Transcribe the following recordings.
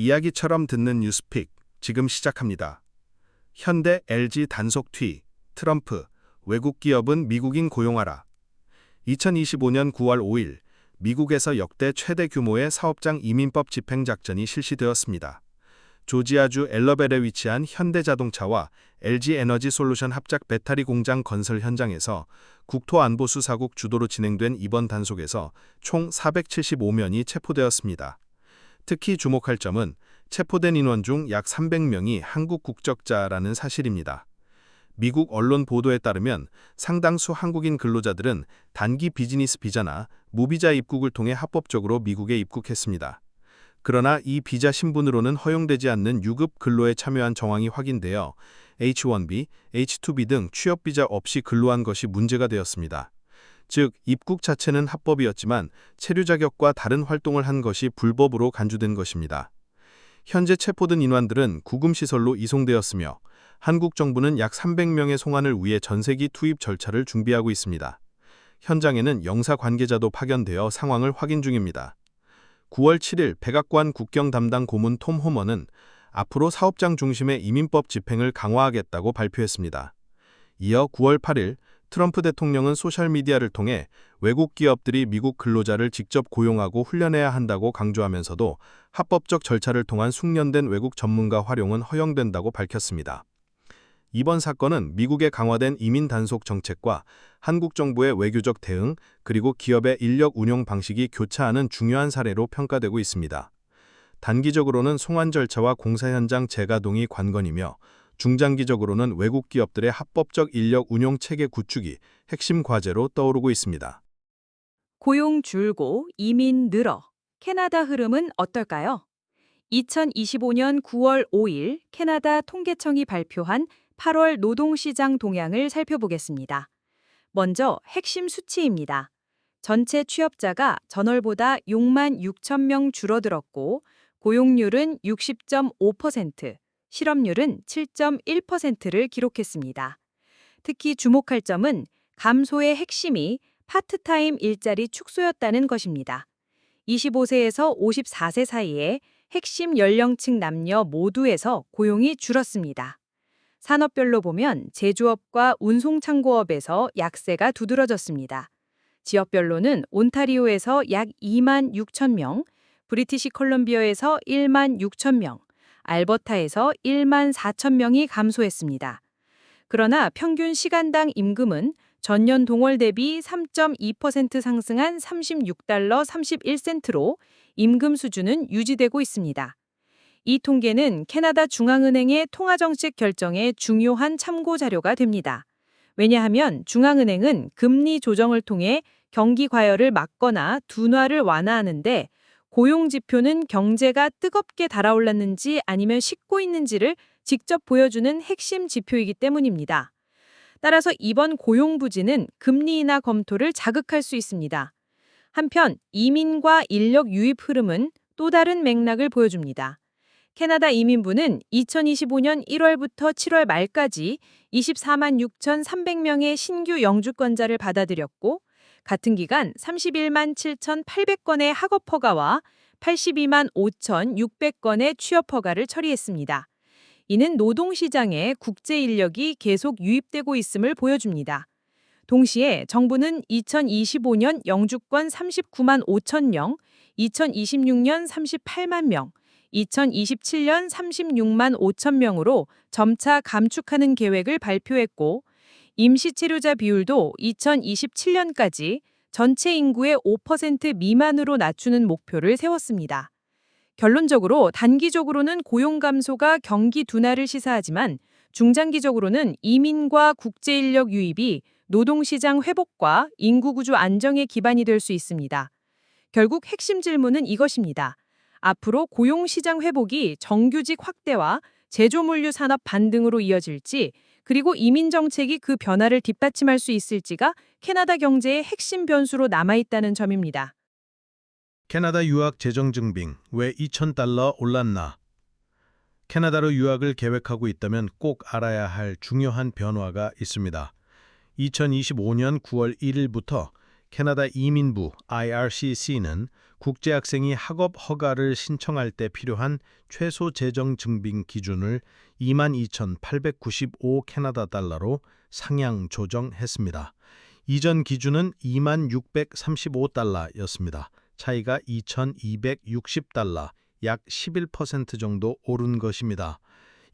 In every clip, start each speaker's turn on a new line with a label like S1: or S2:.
S1: 이야기처럼 듣는 뉴스픽 지금 시작합니다. 현대 LG 단속 퇴, 트럼프, 외국 기업은 미국인 고용하라. 2025년 9월 5일 미국에서 역대 최대 규모의 사업장 이민법 집행작전이 실시되었습니다. 조지아주 엘러벨에 위치한 현대자동차와 LG에너지솔루션 합작 배터리 공장 건설 현장에서 국토안보수사국 주도로 진행된 이번 단속에서 총 475명이 체포되었습니다. 특히 주목할 점은 체포된 인원 중 약 300명이 한국 국적자라는 사실입니다. 미국 언론 보도에 따르면 상당수 한국인 근로자들은 단기 비즈니스 비자나 무비자 입국을 통해 합법적으로 미국에 입국했습니다. 그러나 이 비자 신분으로는 허용되지 않는 유급 근로에 참여한 정황이 확인되어 H-1B, H-2B 등 취업 비자 없이 근로한 것이 문제가 되었습니다. 즉, 입국 자체는 합법이었지만 체류 자격과 다른 활동을 한 것이 불법으로 간주된 것입니다. 현재 체포된 인원들은 구금시설로 이송되었으며 한국 정부는 약 300명의 송환을 위해 전세기 투입 절차를 준비하고 있습니다. 현장에는 영사 관계자도 파견되어 상황을 확인 중입니다. 9월 7일 백악관 국경 담당 고문 톰 호머는 앞으로 사업장 중심의 이민법 집행을 강화하겠다고 발표했습니다. 이어 9월 8일 트럼프 대통령은 소셜미디어를 통해 외국 기업들이 미국 근로자를 직접 고용하고 훈련해야 한다고 강조하면서도 합법적 절차를 통한 숙련된 외국 전문가 활용은 허용된다고 밝혔습니다. 이번 사건은 미국의 강화된 이민 단속 정책과 한국 정부의 외교적 대응, 그리고 기업의 인력 운용 방식이 교차하는 중요한 사례로 평가되고 있습니다. 단기적으로는 송환 절차와 공사 현장 재가동이 관건이며 중장기적으로는 외국 기업들의 합법적 인력 운용 체계 구축이 핵심 과제로 떠오르고 있습니다.
S2: 고용 줄고 이민 늘어. 캐나다 흐름은 어떨까요? 2025년 9월 5일 캐나다 통계청이 발표한 8월 노동시장 동향을 살펴보겠습니다. 먼저 핵심 수치입니다. 전체 취업자가 전월보다 6만 6천 명 줄어들었고 고용률은 60.5%, 실업률은 7.1%를 기록했습니다. 특히 주목할 점은 감소의 핵심이 파트타임 일자리 축소였다는 것입니다. 25세에서 54세 사이에 핵심 연령층 남녀 모두에서 고용이 줄었습니다. 산업별로 보면 제조업과 운송창고업에서 약세가 두드러졌습니다. 지역별로는 온타리오에서 약 2만 6천 명, 브리티시 컬럼비아에서 1만 6천 명, 알버타에서 1만 4천 명이 감소했습니다. 그러나 평균 시간당 임금은 전년 동월 대비 3.2% 상승한 36달러 31센트로 임금 수준은 유지되고 있습니다. 이 통계는 캐나다 중앙은행의 통화정책 결정에 중요한 참고 자료가 됩니다. 왜냐하면 중앙은행은 금리 조정을 통해 경기 과열을 막거나 둔화를 완화하는데 고용 지표는 경제가 뜨겁게 달아올랐는지 아니면 식고 있는지를 직접 보여주는 핵심 지표이기 때문입니다. 따라서 이번 고용 부진은 금리 인하 검토를 자극할 수 있습니다. 한편 이민과 인력 유입 흐름은 또 다른 맥락을 보여줍니다. 캐나다 이민부는 2025년 1월부터 7월 말까지 24만 6,300명의 신규 영주권자를 받아들였고 같은 기간 31만 7,800건의 학업 허가와 82만 5,600건의 취업 허가를 처리했습니다. 이는 노동시장에 국제 인력이 계속 유입되고 있음을 보여줍니다. 동시에 정부는 2025년 영주권 39만 5천 명, 2026년 38만 명, 2027년 36만 5천 명으로 점차 감축하는 계획을 발표했고 임시체류자 비율도 2027년까지 전체 인구의 5% 미만으로 낮추는 목표를 세웠습니다. 결론적으로 단기적으로는 고용 감소가 경기 둔화를 시사하지만 중장기적으로는 이민과 국제인력 유입이 노동시장 회복과 인구구조 안정의 기반이 될 수 있습니다. 결국 핵심 질문은 이것입니다. 앞으로 고용시장 회복이 정규직 확대와 제조물류 산업 반등으로 이어질지 그리고 이민 정책이 그 변화를 뒷받침할 수 있을지가 캐나다 경제의 핵심 변수로 남아있다는 점입니다.
S3: 캐나다 유학 재정 증빙 왜 2,000달러 올랐나? 캐나다로 유학을 계획하고 있다면 꼭 알아야 할 중요한 변화가 있습니다. 2025년 9월 1일부터 캐나다 이민부 IRCC는 국제학생이 학업 허가를 신청할 때 필요한 최소 재정 증빙 기준을 22,895 캐나다 달러로 상향 조정했습니다. 이전 기준은 2635달러였습니다. 차이가 2,260달러, 약 11% 정도 오른 것입니다.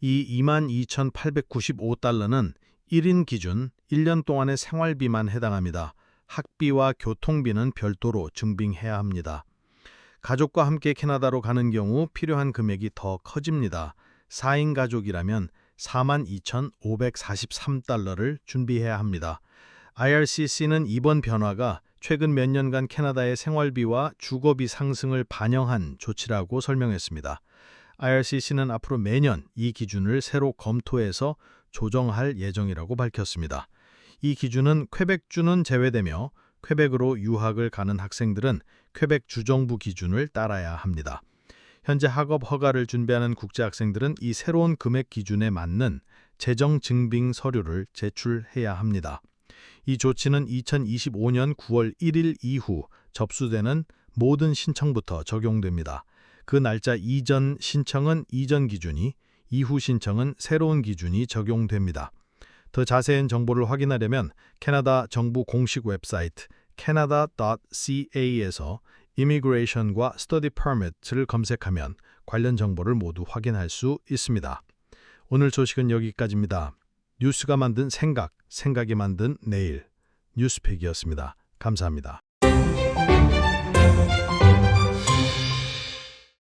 S3: 이 22,895달러는 1인 기준 1년 동안의 생활비만 해당합니다. 학비와 교통비는 별도로 증빙해야 합니다. 가족과 함께 캐나다로 가는 경우 필요한 금액이 더 커집니다. 4인 가족이라면 42,543달러를 준비해야 합니다. IRCC는 이번 변화가 최근 몇 년간 캐나다의 생활비와 주거비 상승을 반영한 조치라고 설명했습니다. IRCC는 앞으로 매년 이 기준을 새로 검토해서 조정할 예정이라고 밝혔습니다. 이 기준은 퀘벡주는 제외되며 퀘벡으로 유학을 가는 학생들은 퀘벡 주정부 기준을 따라야 합니다. 현재 학업 허가를 준비하는 국제학생들은 이 새로운 금액 기준에 맞는 재정 증빙 서류를 제출해야 합니다. 이 조치는 2025년 9월 1일 이후 접수되는 모든 신청부터 적용됩니다. 그 날짜 이전 신청은 이전 기준이, 이후 신청은 새로운 기준이 적용됩니다. 더 자세한 정보를 확인하려면 캐나다 정부 공식 웹사이트 canada.ca에서 Immigration과 Study Permit를 검색하면 관련 정보를 모두 확인할 수 있습니다. 오늘 소식은 여기까지입니다. 뉴스가 만든 생각, 생각이 만든 내일. 뉴스픽이었습니다. 감사합니다.